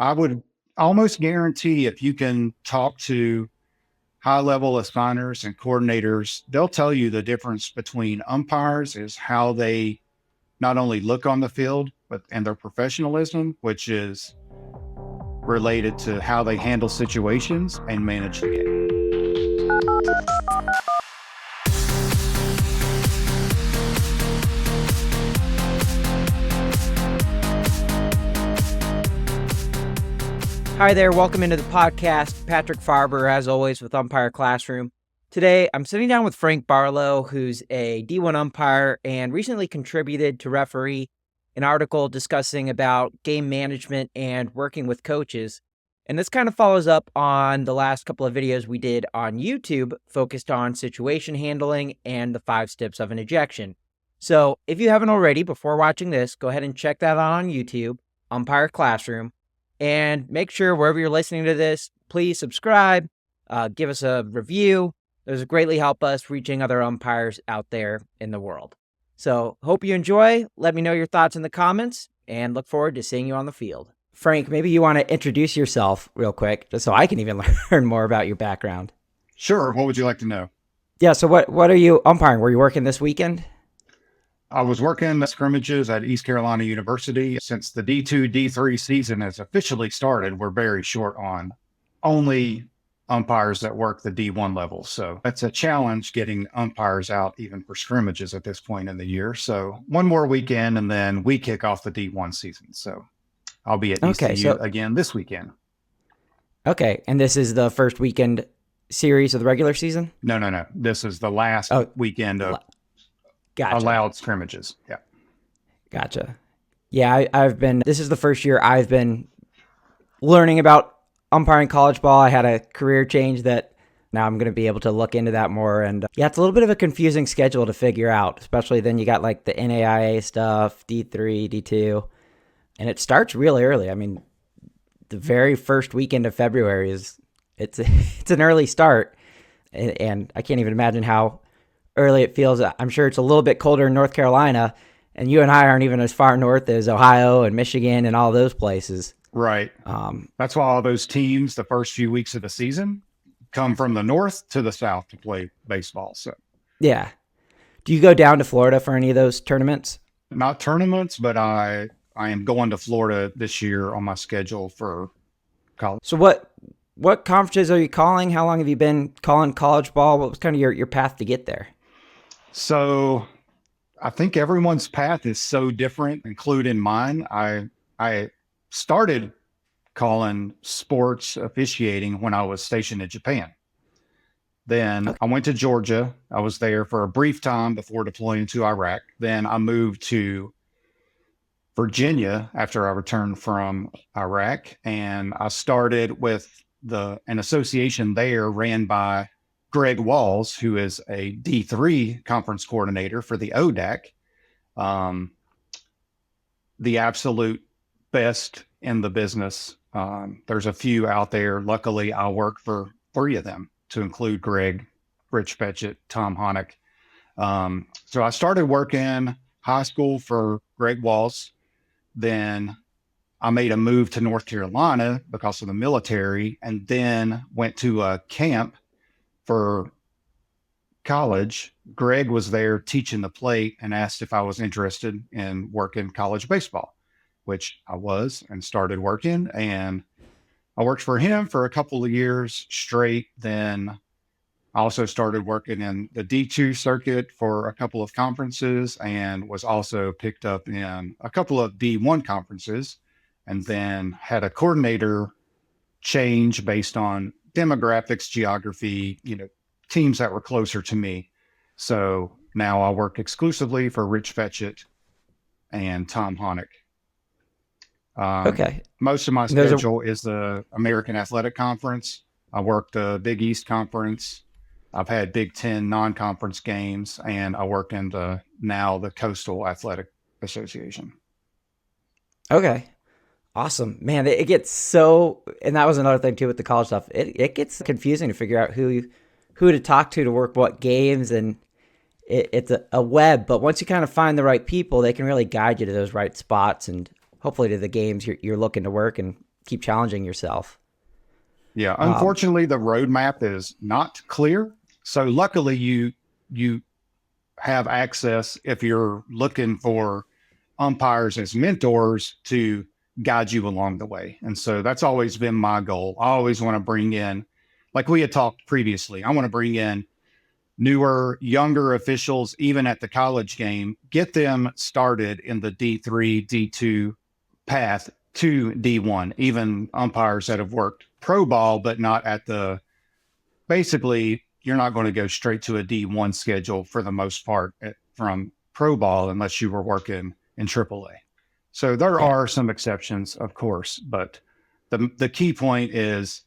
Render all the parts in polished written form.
I would almost guarantee if you can talk to high level assigners and coordinators, they'll tell you the difference between umpires is how they not only look on the field, but and their professionalism, which is related to how they handle situations and manage the game. Hi there, welcome into the podcast. Patrick Faerber, as always, with Umpire Classroom. Today, I'm sitting down with Frank Barlow, who's a D1 umpire and recently contributed to referee an article discussing about game management and working with coaches. And this kind of follows up on the last couple of videos we did on YouTube focused on situation handling and the 5 steps of an ejection. So if you haven't already, before watching this, go ahead and check that out on YouTube, Umpire Classroom. And make sure wherever you're listening to this, please subscribe, give us a review. Those greatly help us reaching other umpires out there in the world. So hope you enjoy. Let me know your thoughts in the comments and look forward to seeing you on the field. Frank, maybe you want to introduce yourself real quick, just so I can even learn more about your background. Sure. What would you like to know? Yeah, so what are you umpiring? Were you working this weekend? I was working scrimmages at East Carolina University. Since the D2, D3 season has officially started, we're very short on only umpires that work the D1 level. So that's a challenge getting umpires out even for scrimmages at this point in the year. So one more weekend and then we kick off the D1 season. So I'll be at ECU again this weekend. Okay, and this is the first weekend series of the regular season? No. This is the last weekend of allowed scrimmages. Yeah. Gotcha. Yeah, this is the first year I've been learning about umpiring college ball. I had a career change that now I'm going to be able to look into that more. And yeah, it's a little bit of a confusing schedule to figure out, especially then you got like the NAIA stuff, D3, D2, and it starts really early. I mean, the very first weekend of February it's an early start. And I can't even imagine how early it feels. I'm sure it's a little bit colder in North Carolina, and you and I aren't even as far north as Ohio and Michigan and all those places. Right. That's why all those teams, the first few weeks of the season, come from the north to the south to play baseball. So, yeah. Do you go down to Florida for any of those tournaments? Not tournaments, but I am going to Florida this year on my schedule for college. So what conferences are you calling? How long have you been calling college ball? What was kind of your path to get there? So I think everyone's path is so different, including mine. I started calling sports officiating when I was stationed in Japan. Then I went to Georgia. I was there for a brief time before deploying to Iraq. Then I moved to Virginia after I returned from Iraq, and I started with an association there ran by Greg Walls, who is a D3 conference coordinator for the ODAC, the absolute best in the business. There's a few out there. Luckily, I work for 3 of them, to include Greg, Rich Fetchett, Tom Honick. So I started working high school for Greg Walls. Then I made a move to North Carolina because of the military, and then went to a camp for college. Greg was there teaching the plate and asked if I was interested in working college baseball, which I was, and started working. And I worked for him for a couple of years straight. Then I also started working in the D2 circuit for a couple of conferences, and was also picked up in a couple of D1 conferences, and then had a coordinator change based on demographics, geography, teams that were closer to me. So now I work exclusively for Rich Fetchett and Tom Honick. Okay. Most of my schedule is the American Athletic Conference. I work the Big East Conference. I've had Big Ten non-conference games, and I work in the Coastal Athletic Association. Okay. Awesome, man. It gets so, and that was another thing too with the college stuff. It gets confusing to figure out who to talk to work what games, and it's a web. But once you kind of find the right people, they can really guide you to those right spots and hopefully to the games you're looking to work and keep challenging yourself. Yeah. Unfortunately, the roadmap is not clear. So luckily you have access if you're looking for umpires as mentors to guide you along the way. And so that's always been my goal. I always want to bring in, like we had talked previously, I want to bring in newer, younger officials, even at the college game, get them started in the D3, D2 path to D1, even umpires that have worked pro ball, but not at the, basically, you're not going to go straight to a D1 schedule for the most part from pro ball unless you were working in AAA. So there Yeah. are some exceptions, of course, but the key point is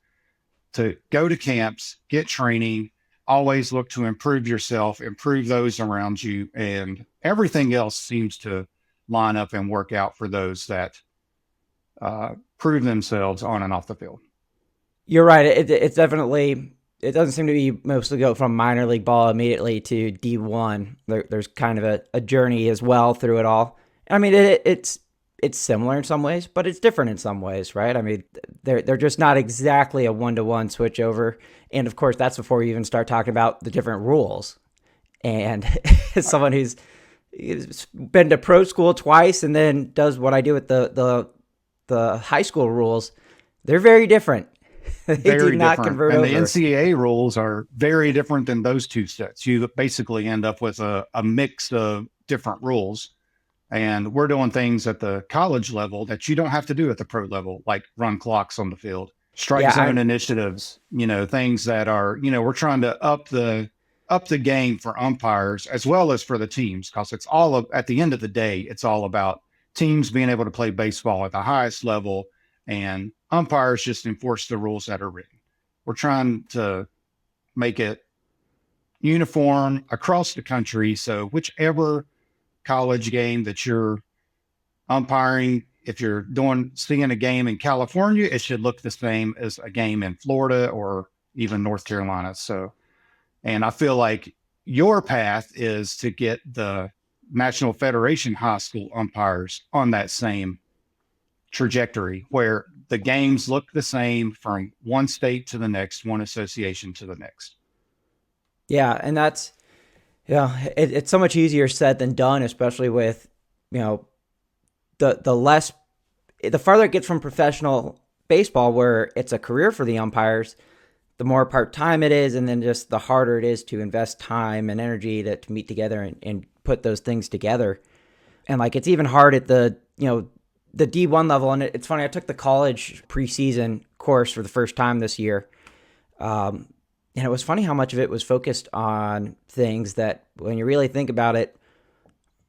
to go to camps, get training, always look to improve yourself, improve those around you, and everything else seems to line up and work out for those that prove themselves on and off the field. You're right. It's definitely, it doesn't seem to be mostly go from minor league ball immediately to D1. There's kind of a journey as well through it all. I mean, it's similar in some ways, but it's different in some ways, right? I mean, they're just not exactly a one-to-one switch over. And of course, that's before you even start talking about the different rules. And as someone who's been to pro school twice and then does what I do with the high school rules, they're very different. They Very do not different. convert and over. the NCAA rules are very different than those two sets. You basically end up with a mix of different rules. And we're doing things at the college level that you don't have to do at the pro level, like run clocks on the field, strike zone initiatives, things that are, we're trying to up the game for umpires as well as for the teams, because it's all at the end of the day, it's all about teams being able to play baseball at the highest level and umpires just enforce the rules that are written. We're trying to make it uniform across the country. So whichever college game that you're umpiring, if you're seeing a game in California, it should look the same as a game in Florida or even North Carolina. So, and I feel like your path is to get the National Federation high school umpires on that same trajectory where the games look the same from one state to the next, one association to the next. Yeah, and that's, it's so much easier said than done, especially with, the farther it gets from professional baseball, where it's a career for the umpires, the more part-time it is, and then just the harder it is to invest time and energy to meet together and put those things together. And like, it's even hard at the D1 level. And it's funny, I took the college preseason course for the first time this year. And it was funny how much of it was focused on things that, when you really think about it,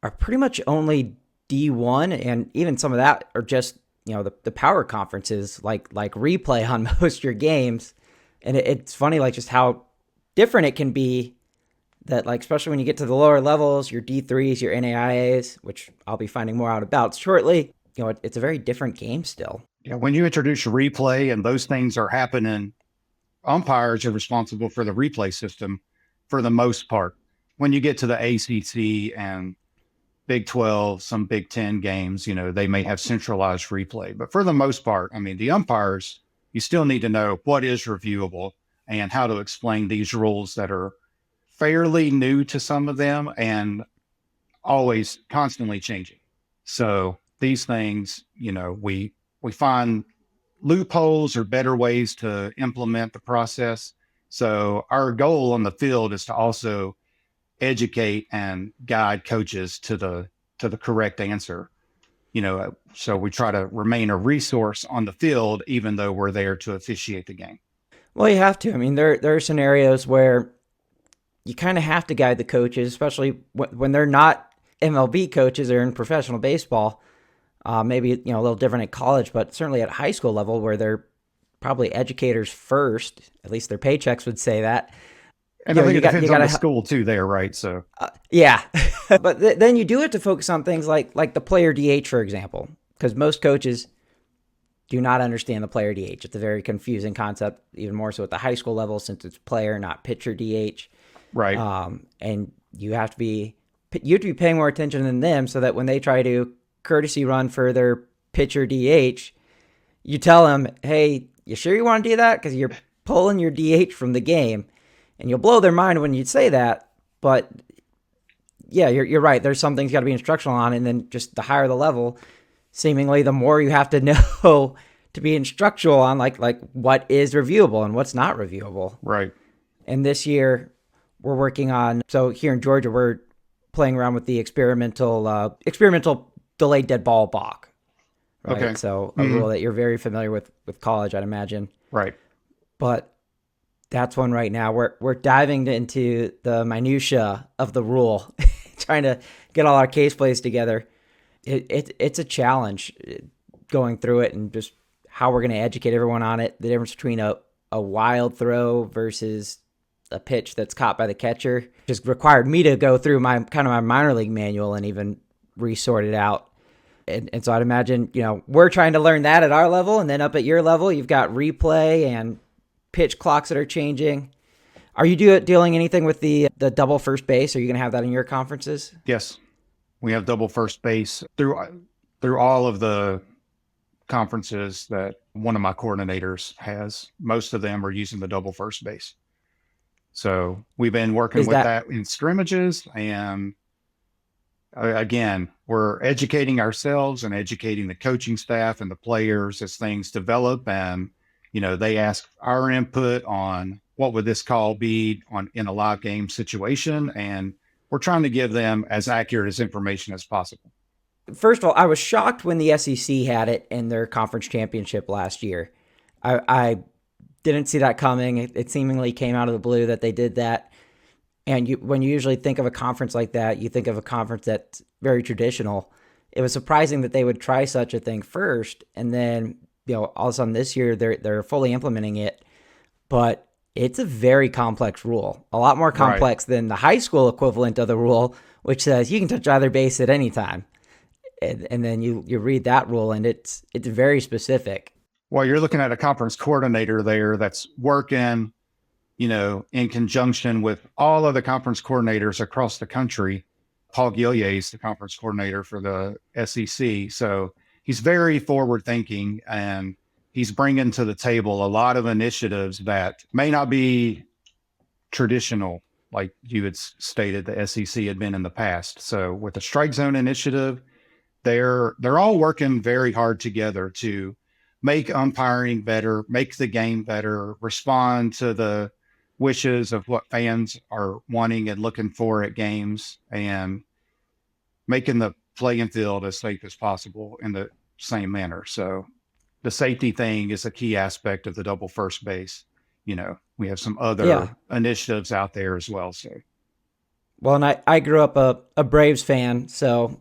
are pretty much only D1, and even some of that are just, the power conferences, like replay on most of your games. And it's funny, like, just how different it can be, that, like, especially when you get to the lower levels, your D3s, your NAIAs, which I'll be finding more out about shortly, it's a very different game still. Yeah, when you introduce replay and those things are happening, umpires are responsible for the replay system for the most part. When you get to the ACC and Big 12, some Big 10 games, they may have centralized replay. But for the most part, I mean, the umpires, you still need to know what is reviewable and how to explain these rules that are fairly new to some of them and always constantly changing. So these things, we find loopholes or better ways to implement the process. So our goal on the field is to also educate and guide coaches to the correct answer. So we try to remain a resource on the field, even though we're there to officiate the game. Well, you have to. I mean, there are scenarios where you kind of have to guide the coaches, especially when they're not MLB coaches or in professional baseball. Maybe, a little different at college, but certainly at high school level, where they're probably educators first, at least their paychecks would say that. And I think it depends on the school too there, right? So yeah. But then you do have to focus on things like the player DH, for example, because most coaches do not understand the player DH. It's a very confusing concept, even more so at the high school level, since it's player, not pitcher DH. Right. And you have to be paying more attention than them, so that when they try to courtesy run for their pitcher DH, you tell them, hey, you sure you want to do that? Because you're pulling your DH from the game. And you'll blow their mind when you say that. But yeah, you're right. There's some things got to be instructional on. And then just the higher the level, seemingly the more you have to know to be instructional on like what is reviewable and what's not reviewable. Right. And this year we're working on, so here in Georgia, we're playing around with the experimental delayed dead ball balk. Right. Okay. So a rule that you're very familiar with college, I'd imagine. Right. But that's one right now. We're diving into the minutia of the rule, trying to get all our case plays together. It's a challenge going through it and just how we're going to educate everyone on it. The difference between a wild throw versus a pitch that's caught by the catcher just required me to go through my minor league manual and even resort it out. And so I'd imagine, we're trying to learn that at our level, and then up at your level, you've got replay and pitch clocks that are changing. Are you dealing anything with the double first base? Are you going to have that in your conferences? Yes. We have double first base through all of the conferences that one of my coordinators has. Most of them are using the double first base. So we've been working with that in scrimmages, and again, we're educating ourselves and educating the coaching staff and the players as things develop. And, they ask our input on what would this call be in a live game situation. And we're trying to give them as accurate as information as possible. First of all, I was shocked when the SEC had it in their conference championship last year. I didn't see that coming. It seemingly came out of the blue that they did that. And when you usually think of a conference like that, you think of a conference that's very traditional. It was surprising that they would try such a thing first, and then all of a sudden this year they're fully implementing it. But it's a very complex rule, a lot more complex than the high school equivalent of the rule, which says you can touch either base at any time. And then you read that rule, and it's very specific. Well, you're looking at a conference coordinator there that's working in conjunction with all of the conference coordinators across the country. Paul Gillier is the conference coordinator for the SEC. So he's very forward thinking, and he's bringing to the table a lot of initiatives that may not be traditional, like you had stated the SEC had been in the past. So with the strike zone initiative, they're all working very hard together to make umpiring better, make the game better, respond to the wishes of what fans are wanting and looking for at games, and making the playing field as safe as possible in the same manner. So the safety thing is a key aspect of the double first base. We have some other initiatives out there as well. So, well, and I grew up a Braves fan, so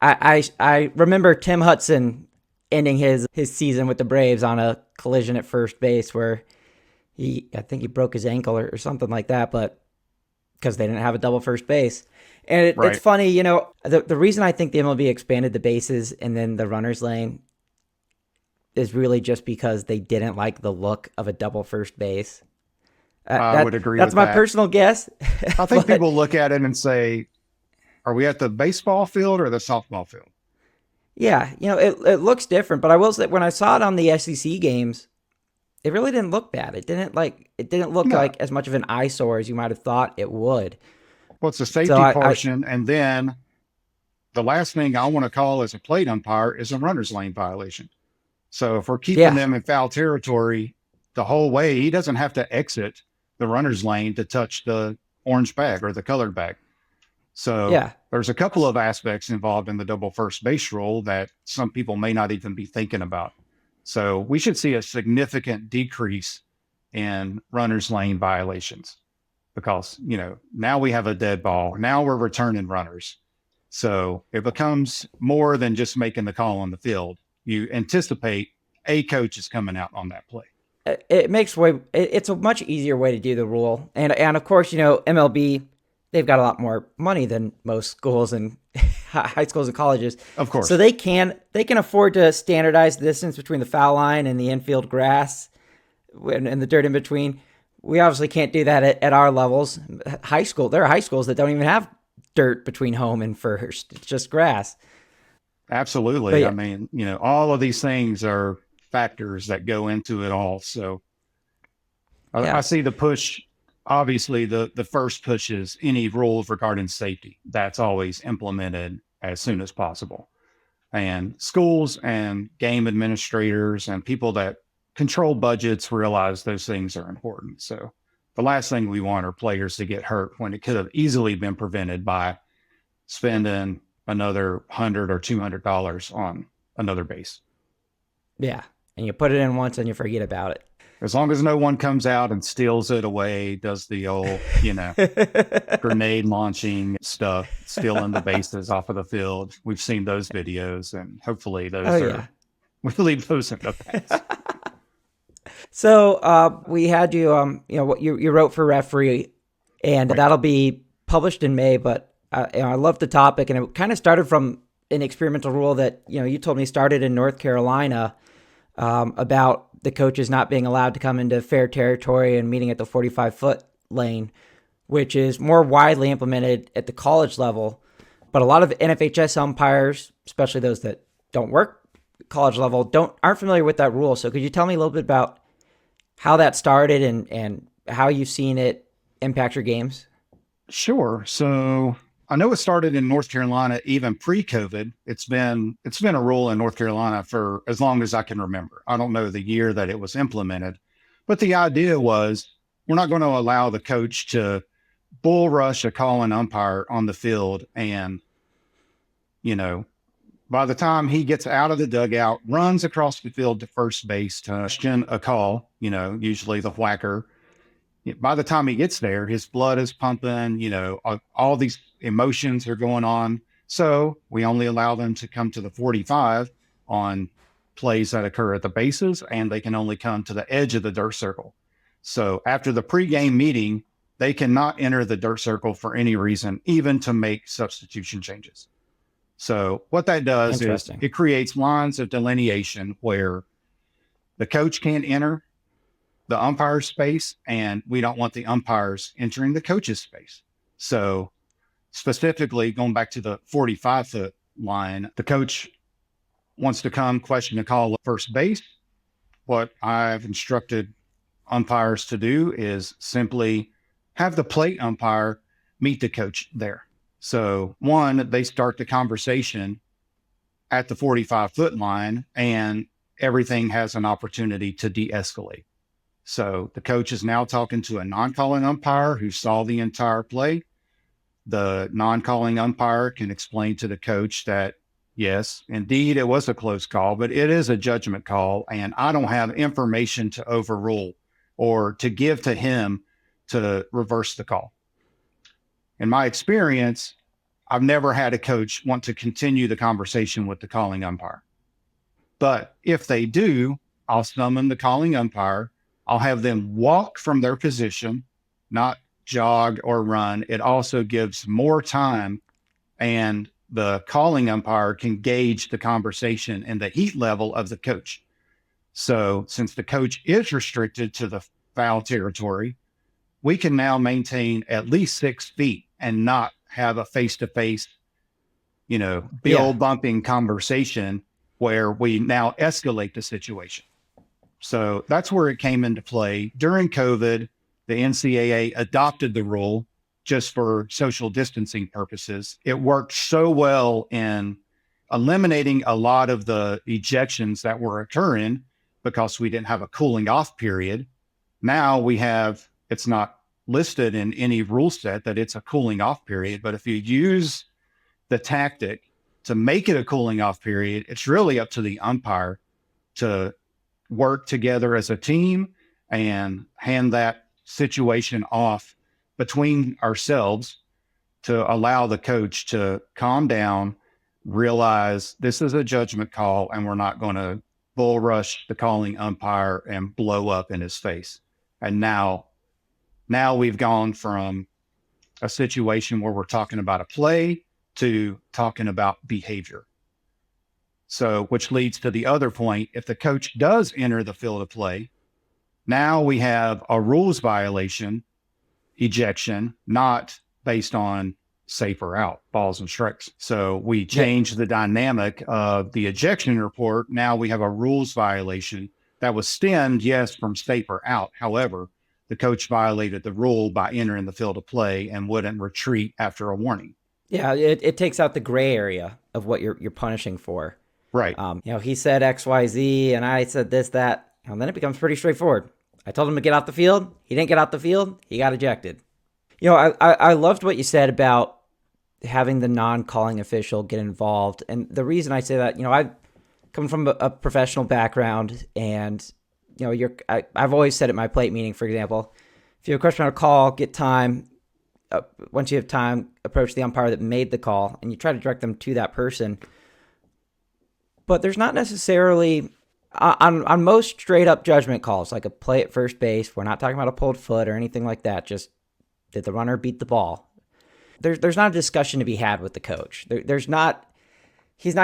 I remember Tim Hudson ending his season with the Braves on a collision at first base where I think he broke his ankle or something like that, but because they didn't have a double first base. And it's funny, the reason I think the MLB expanded the bases and then the runner's lane is really just because they didn't like the look of a double first base. I would agree with that. That's my personal guess. I think people look at it and say, are we at the baseball field or the softball field? Yeah, it looks different, but I will say when I saw it on the SEC games, it really didn't look bad. It didn't look like as much of an eyesore as you might have thought it would. Well, it's the safety portion, and then the last thing I want to call as a plate umpire is a runner's lane violation. So if we're keeping them in foul territory the whole way, he doesn't have to exit the runner's lane to touch the orange bag or the colored bag. So there's a couple of aspects involved in the double first base rule that some people may not even be thinking about. So we should see a significant decrease in runner's lane violations because, now we have a dead ball. Now we're returning runners. So it becomes more than just making the call on the field. You anticipate a coach is coming out on that play. It's a much easier way to do the rule. And of course, MLB, they've got a lot more money than most schools and high schools and colleges. Of course. So they can afford to standardize the distance between the foul line and the infield grass and the dirt in between. We obviously can't do that at our levels. High school, there are high schools that don't even have dirt between home and first. It's just grass. Absolutely. I mean, all of these things are factors that go into it all. So Yeah. I see the push. Obviously, the first push is any rules regarding safety. That's always implemented as soon as possible. And schools and game administrators and people that control budgets realize those things are important. So the last thing we want are players to get hurt when it could have easily been prevented by spending another $100 or $200 on another base. Yeah. And you put it in once and you forget about it. As long as no one comes out and steals it away, does the old, grenade launching stuff, stealing the bases off of the field. We've seen those videos, and hopefully we leave those in the past. So we had you, what you wrote for referee, and Right. that'll be published in May. But I love the topic, and it kind of started from an experimental rule that you told me started in North Carolina about the coaches not being allowed to come into fair territory and meeting at the 45-foot lane, which is more widely implemented at the college level. But a lot of NFHS umpires, especially those that don't work college level, aren't familiar with that rule. So could you tell me a little bit about how that started and how you've seen it impact your games? Sure. So I know it started in North Carolina even pre-COVID. It's been a rule in North Carolina for as long as I can remember. I don't know the year that it was implemented, but the idea was we're not going to allow the coach to bull rush a calling umpire on the field, and by the time he gets out of the dugout, runs across the field to first base to question a call, usually the whacker. By the time he gets there, his blood is pumping, all these emotions are going on. So we only allow them to come to the 45 on plays that occur at the bases, and they can only come to the edge of the dirt circle. So after the pregame meeting, they cannot enter the dirt circle for any reason, even to make substitution changes. So what that does is it creates lines of delineation where the coach can't enter the umpire space, and we don't want the umpires entering the coach's space. So specifically going back to the 45-foot line, the coach wants to come question a call at first base. What I've instructed umpires to do is simply have the plate umpire meet the coach there. So one, they start the conversation at the 45-foot line, and everything has an opportunity to de-escalate. So the coach is now talking to a non-calling umpire who saw the entire play. The non-calling umpire can explain to the coach that, yes, indeed, it was a close call, but it is a judgment call, and I don't have information to overrule or to give to him to reverse the call. In my experience, I've never had a coach want to continue the conversation with the calling umpire. But if they do, I'll summon the calling umpire. I'll have them walk from their position, not jog or run. It also gives more time, and the calling umpire can gauge the conversation and the heat level of the coach. So since the coach is restricted to the foul territory, we can now maintain at least 6 feet and not have a face-to-face, bill bumping conversation where we now escalate the situation. So that's where it came into play. During COVID, the NCAA adopted the rule just for social distancing purposes. It worked so well in eliminating a lot of the ejections that were occurring because we didn't have a cooling off period. Now it's not listed in any rule set that it's a cooling off period, but if you use the tactic to make it a cooling off period, it's really up to the umpire to work together as a team and hand that situation off between ourselves to allow the coach to calm down, realize this is a judgment call, and we're not going to bull rush the calling umpire and blow up in his face. And now we've gone from a situation where we're talking about a play to talking about behavior. So, which leads to the other point. If the coach does enter the field of play, now we have a rules violation, ejection, not based on safe or out, balls and strikes. So we changed the dynamic of the ejection report. Now we have a rules violation that was stemmed, yes, from safe or out. However, the coach violated the rule by entering the field of play and wouldn't retreat after a warning. Yeah, it takes out the gray area of what you're punishing for. Right. He said X, Y, Z, and I said this, that, and then it becomes pretty straightforward. I told him to get out the field. He didn't get out the field. He got ejected. I loved what you said about having the non-calling official get involved. And the reason I say that, I come from a professional background, and, I've always said at my plate meeting, for example, if you have a question on a call, get time. Once you have time, approach the umpire that made the call, and you try to direct them to that person. But there's not necessarily, on most straight up judgment calls, like a play at first base, we're not talking about a pulled foot or anything like that. Just, did the runner beat the ball? There's not a discussion to be had with the coach. He's not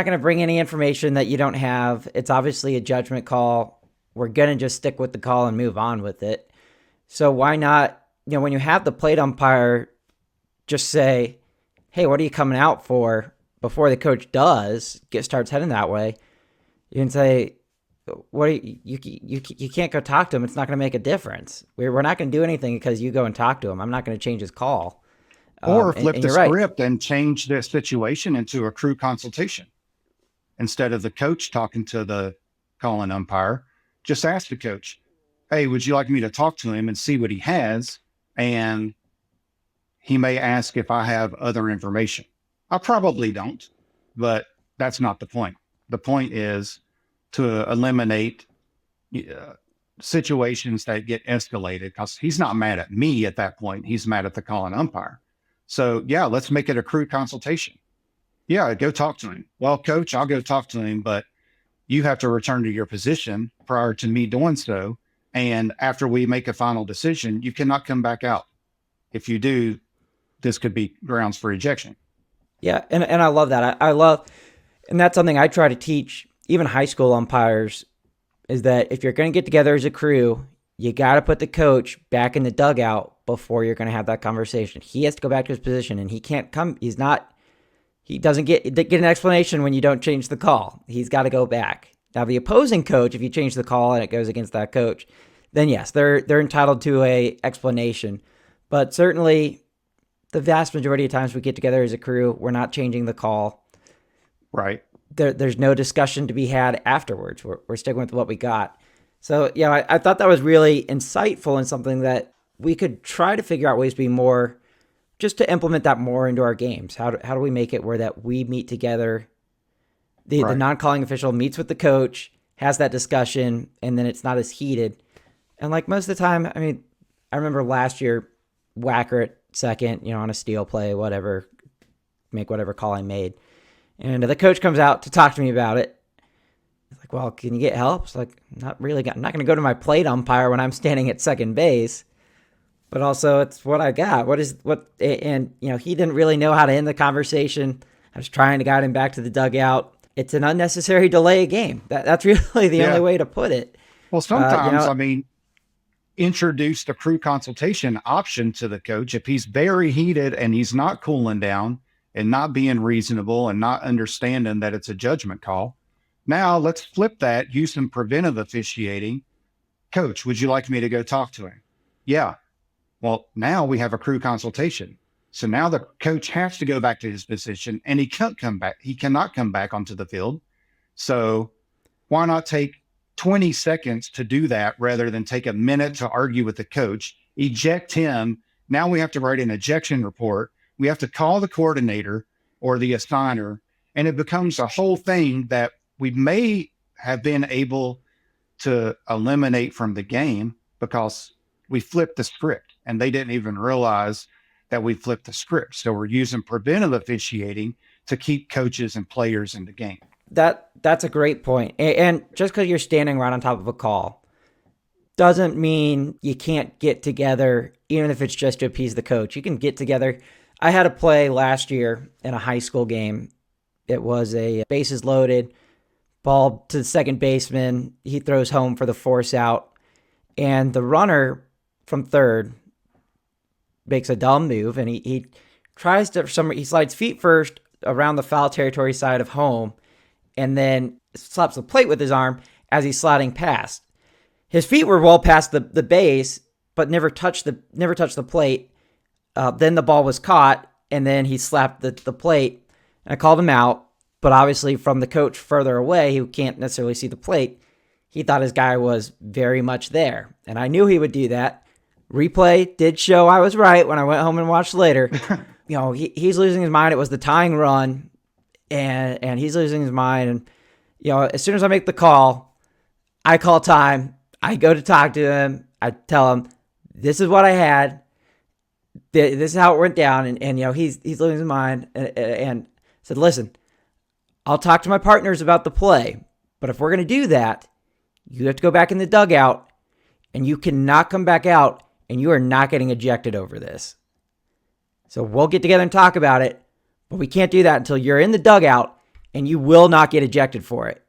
going to bring any information that you don't have. It's obviously a judgment call. We're going to just stick with the call and move on with it. So why not, when you have the plate umpire just say, hey, what are you coming out for? Before the coach starts heading that way, you can say, "What are you can't go talk to him. It's not going to make a difference. We're not going to do anything because you go and talk to him. I'm not going to change his call." Or flip the script and change the situation into a crew consultation. Instead of the coach talking to the calling umpire, just ask the coach, hey, would you like me to talk to him and see what he has? And he may ask if I have other information. I probably don't, but that's not the point. The point is to eliminate situations that get escalated, because he's not mad at me at that point. He's mad at the calling umpire. So yeah, let's make it a crew consultation. Yeah, go talk to him. Well, coach, I'll go talk to him, but you have to return to your position prior to me doing so. And after we make a final decision, you cannot come back out. If you do, this could be grounds for ejection. Yeah, and I love that. And that's something I try to teach even high school umpires, is that if you're going to get together as a crew, you got to put the coach back in the dugout before you're going to have that conversation. He has to go back to his position, and he can't come. He doesn't get an explanation when you don't change the call. He's got to go back. Now, the opposing coach, if you change the call and it goes against that coach, then yes, they're entitled to a explanation. But certainly, the vast majority of times we get together as a crew, we're not changing the call. Right. There's no discussion to be had afterwards. We're sticking with what we got. So, yeah, I thought that was really insightful and something that we could try to figure out ways to be more, just to implement that more into our games. How do we make it where that we meet together, the non-calling official meets with the coach, has that discussion, and then it's not as heated. And like most of the time, I remember last year, whacker at second, on a steal play, whatever, make whatever call I made. And the coach comes out to talk to me about it. He's like, well, can you get help? It's like, not really. I'm not going to go to my plate umpire when I'm standing at second base. But also, it's what I got. And he didn't really know how to end the conversation. I was trying to guide him back to the dugout. It's an unnecessary delay game. That's really the only way to put it. Well, sometimes, introduce the crew consultation option to the coach. If he's very heated and he's not cooling down and not being reasonable and not understanding that it's a judgment call, now let's flip that, use some preventive officiating. Coach, would you like me to go talk to him? Yeah. Well, now we have a crew consultation. So now the coach has to go back to his position, and he can't come back. He cannot come back onto the field. So why not take 20 seconds to do that rather than take a minute to argue with the coach, eject him? Now we have to write an ejection report. We have to call the coordinator or the assigner, and it becomes a whole thing that we may have been able to eliminate from the game because we flipped the script and they didn't even realize that we flipped the script. So we're using preventive officiating to keep coaches and players in the game. That's a great point. And just because you're standing right on top of a call doesn't mean you can't get together, even if it's just to appease the coach. You can get together. I had a play last year in a high school game. It was a bases loaded, ball to the second baseman. He throws home for the force out. And the runner from third makes a dumb move, and he he slides feet first around the foul territory side of home, and then slaps the plate with his arm as he's sliding past. His feet were well past the base, but never touched the plate. Then the ball was caught, and then he slapped the plate. And I called him out, but obviously from the coach further away, who can't necessarily see the plate, he thought his guy was very much there. And I knew he would do that. Replay did show I was right when I went home and watched later. He's losing his mind. It was the tying run, and he's losing his mind. And, as soon as I make the call, I call time. I go to talk to him. I tell him, this is what I had. This is how it went down. And he's losing his mind and said, listen, I'll talk to my partners about the play. But if we're going to do that, you have to go back in the dugout, and you cannot come back out, and you are not getting ejected over this. So we'll get together and talk about it, but we can't do that until you're in the dugout, and you will not get ejected for it.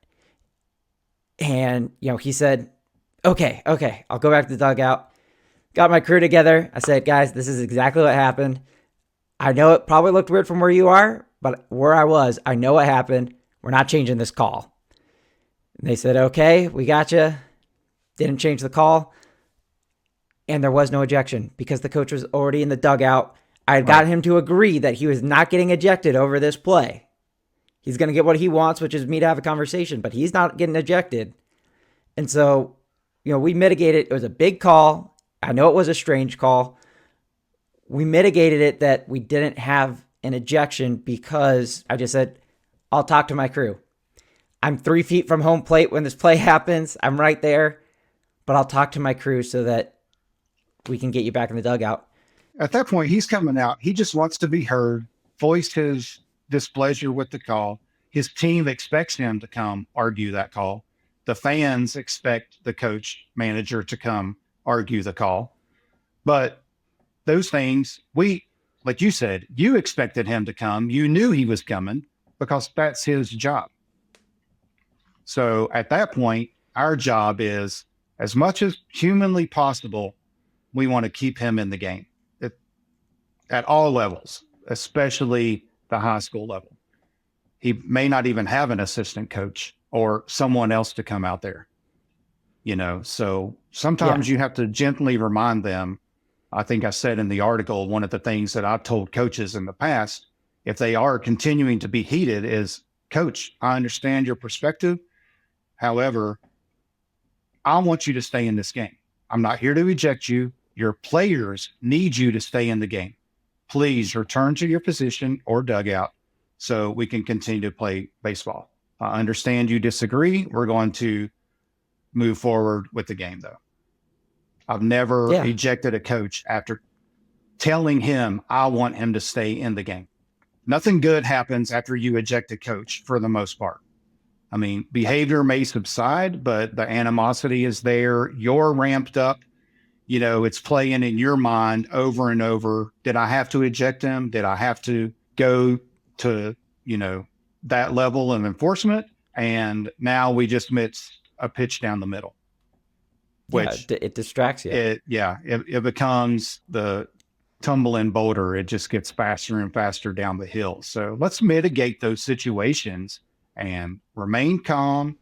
And, he said, okay, I'll go back to the dugout. Got my crew together. I said, guys, this is exactly what happened. I know it probably looked weird from where you are, but where I was, I know what happened. We're not changing this call. And they said, okay, we got you. Didn't change the call. And there was no ejection because the coach was already in the dugout. I had got him to agree that he was not getting ejected over this play. He's going to get what he wants, which is me to have a conversation, but he's not getting ejected. And so, we mitigated. It was a big call. I know it was a strange call. We mitigated it that we didn't have an ejection because I just said, I'll talk to my crew. I'm 3 feet from home plate when this play happens. I'm right there, but I'll talk to my crew so that we can get you back in the dugout. At that point, he's coming out. He just wants to be heard, voice his displeasure with the call. His team expects him to come argue that call. The fans expect the coach, manager to come argue the call. But those things, like you said, you expected him to come. You knew he was coming because that's his job. So at that point, our job is, as much as humanly possible, we want to keep him in the game at all levels, especially the high school level. He may not even have an assistant coach or someone else to come out there, so sometimes you have to gently remind them. I think I said in the article, one of the things that I've told coaches in the past, if they are continuing to be heated, is, coach, I understand your perspective. However, I want you to stay in this game. I'm not here to eject you. Your players need you to stay in the game. Please return to your position or dugout so we can continue to play baseball. I understand you disagree. We're going to move forward with the game, though. I've never ejected a coach after telling him I want him to stay in the game. Nothing good happens after you eject a coach for the most part. I mean, behavior may subside, but the animosity is there. You're ramped up. It's playing in your mind over and over. Did I have to eject him? Did I have to go to, that level of enforcement? And now we just missed a pitch down the middle, which it distracts you. It becomes the tumbling boulder. It just gets faster and faster down the hill. So let's mitigate those situations and remain calm.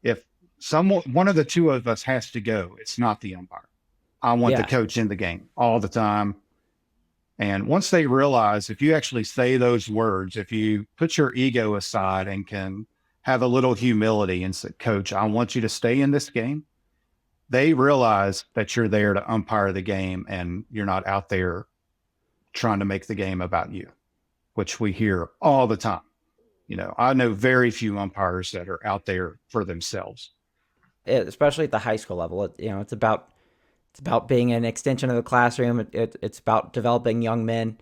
If one of the two of us has to go, it's not the umpire. I want the coach in the game all the time. And once they realize, if you actually say those words, if you put your ego aside and can have a little humility and say, coach, I want you to stay in this game, they realize that you're there to umpire the game and you're not out there trying to make the game about you, which we hear all the time. I know very few umpires that are out there for themselves. Especially at the high school level, it's about being an extension of the classroom. It's about developing young men.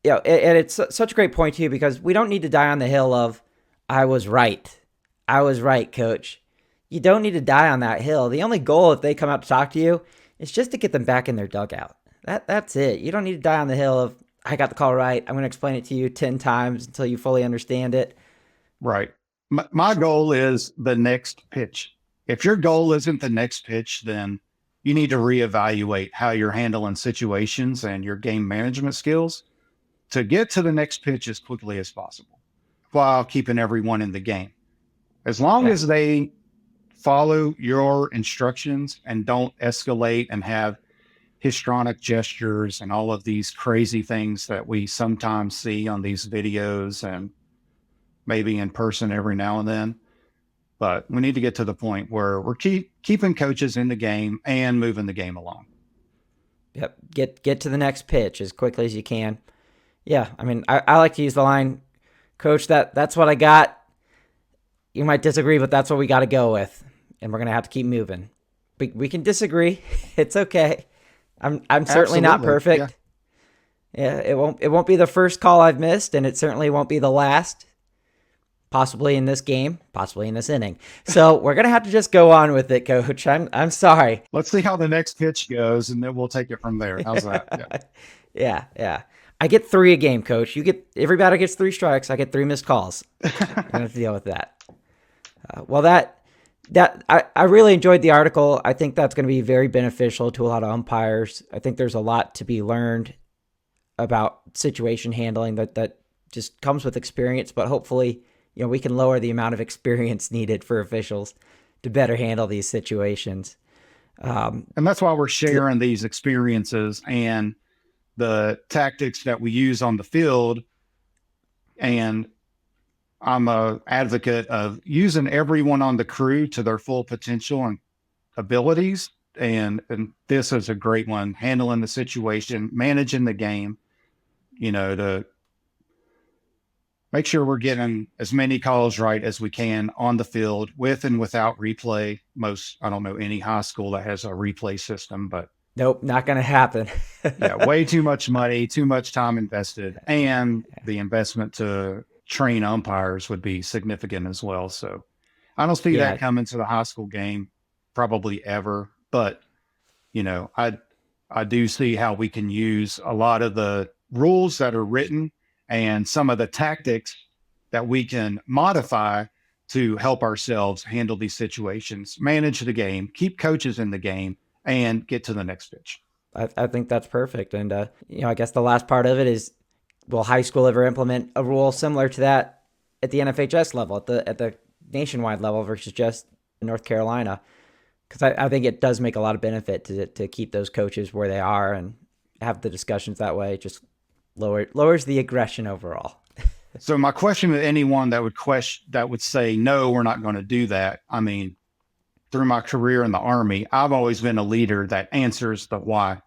And it's such a great point too, because we don't need to die on the hill of, I was right, coach. You don't need to die on that hill. The only goal, if they come out to talk to you, is just to get them back in their dugout. That's it. You don't need to die on the hill of, I got the call right. I'm going to explain it to you 10 times until you fully understand it. Right. My goal is the next pitch. If your goal isn't the next pitch, then you need to reevaluate how you're handling situations and your game management skills to get to the next pitch as quickly as possible while keeping everyone in the game. As long as they follow your instructions and don't escalate and have histrionic gestures and all of these crazy things that we sometimes see on these videos and maybe in person every now and then. But we need to get to the point where we're keeping coaches in the game and moving the game along. Yep. Get to the next pitch as quickly as you can. Yeah. I mean, I like to use the line, Coach, that's what I got. You might disagree, but that's what we got to go with. And we're going to have to keep moving. We can disagree. It's okay. I'm certainly not perfect. Yeah. It won't be the first call I've missed, and it certainly won't be the last. Possibly in this game, possibly in this inning. So we're gonna have to just go on with it, Coach. I'm sorry. Let's see how the next pitch goes, and then we'll take it from there. How's that? Yeah. I get 3 a game, Coach. Every batter gets 3 strikes. I get 3 missed calls. I'm gonna have to deal with that. I really enjoyed the article. I think that's going to be very beneficial to a lot of umpires. I think there's a lot to be learned about situation handling that just comes with experience, but hopefully, we can lower the amount of experience needed for officials to better handle these situations. And that's why we're sharing these experiences and the tactics that we use on the field. And I'm an advocate of using everyone on the crew to their full potential and abilities. And this is a great one, handling the situation, managing the game, to make sure we're getting as many calls right as we can on the field with and without replay. I don't know any high school that has a replay system, but nope, not going to happen. Yeah, way too much money, too much time invested, and the investment to train umpires would be significant as well. So I don't see that coming to the high school game probably ever, but I do see how we can use a lot of the rules that are written and some of the tactics that we can modify to help ourselves handle these situations, manage the game, keep coaches in the game, and get to the next pitch. I think that's perfect. And, I guess the last part of it is, will high school ever implement a rule similar to that at the NFHS level, at the nationwide level versus just North Carolina? Because I think it does make a lot of benefit to keep those coaches where they are and have the discussions that way. Just lowers the aggression overall. So my question to anyone that would say, no, we're not going to do that. I mean, through my career in the Army, I've always been a leader that answers the why.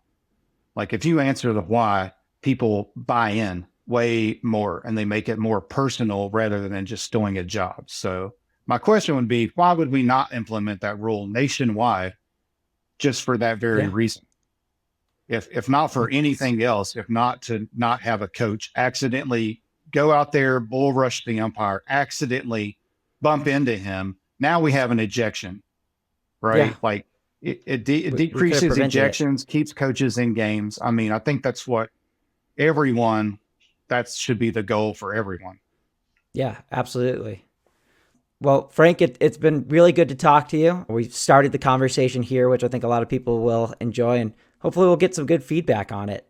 Like if you answer the why, people buy in way more and they make it more personal rather than just doing a job. So my question would be, why would we not implement that rule nationwide just for that very reason? If not for anything else, if not to not have a coach accidentally go out there, bull rush the umpire, accidentally bump into him. Now we have an ejection, right? Yeah. Like it decreases ejections, keeps coaches in games. I mean, I think that's what that should be the goal for everyone. Yeah, absolutely. Well, Frank, it's been really good to talk to you. We've started the conversation here, which I think a lot of people will enjoy, and hopefully we'll get some good feedback on it.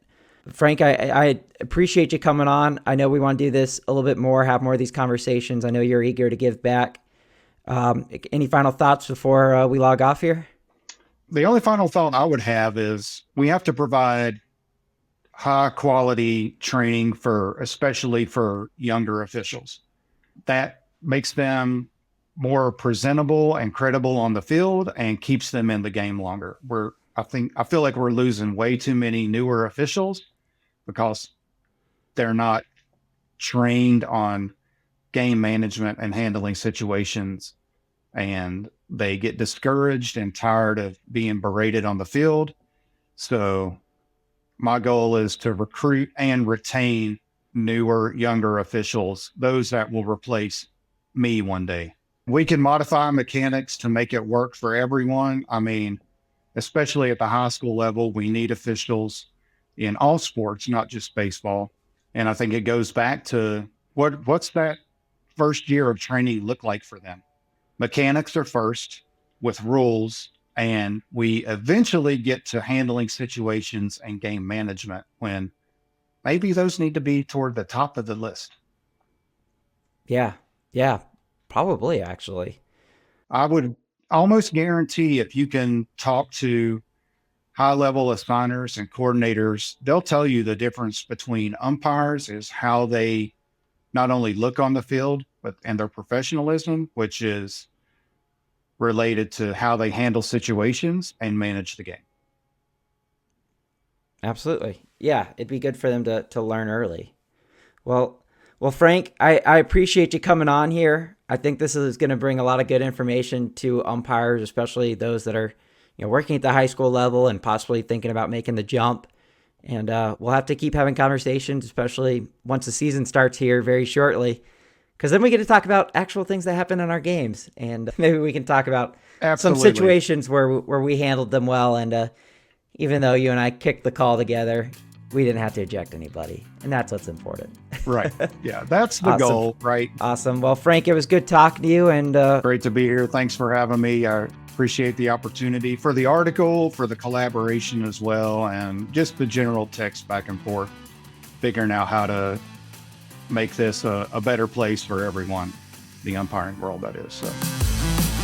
Frank, I appreciate you coming on. I know we want to do this a little bit more, have more of these conversations. I know you're eager to give back. Any final thoughts before we log off here? The only final thought I would have is we have to provide high quality training especially for younger officials. That makes them more presentable and credible on the field and keeps them in the game longer. I feel like we're losing way too many newer officials because they're not trained on game management and handling situations, and they get discouraged and tired of being berated on the field. So my goal is to recruit and retain newer, younger officials, those that will replace me one day. We can modify mechanics to make it work for everyone. I mean, especially at the high school level, we need officials in all sports, not just baseball. And I think it goes back to what's that first year of training look like for them? Mechanics are first with rules, and we eventually get to handling situations and game management when maybe those need to be toward the top of the list. Yeah. Yeah. Probably, actually. I would almost guarantee if you can talk to high level assigners and coordinators, they'll tell you the difference between umpires is how they not only look on the field, but and their professionalism, which is related to how they handle situations and manage the game. Absolutely. Yeah. It'd be good for them to learn early. Well, Frank, I appreciate you coming on here. I think this is going to bring a lot of good information to umpires, especially those that are, working at the high school level and possibly thinking about making the jump. And we'll have to keep having conversations, especially once the season starts here very shortly, because then we get to talk about actual things that happen in our games, and maybe we can talk about some Absolutely. situations where we handled them well. And even though you and I kicked the call together, we didn't have to eject anybody, and that's what's important. Right. Yeah, that's the Awesome. goal, right? Awesome. Well, Frank, it was good talking to you, and Great to be here. Thanks for having me. I appreciate the opportunity for the article, for the collaboration as well, and just the general text back and forth, figuring out how to make this a better place for everyone, the umpiring world, that is. So.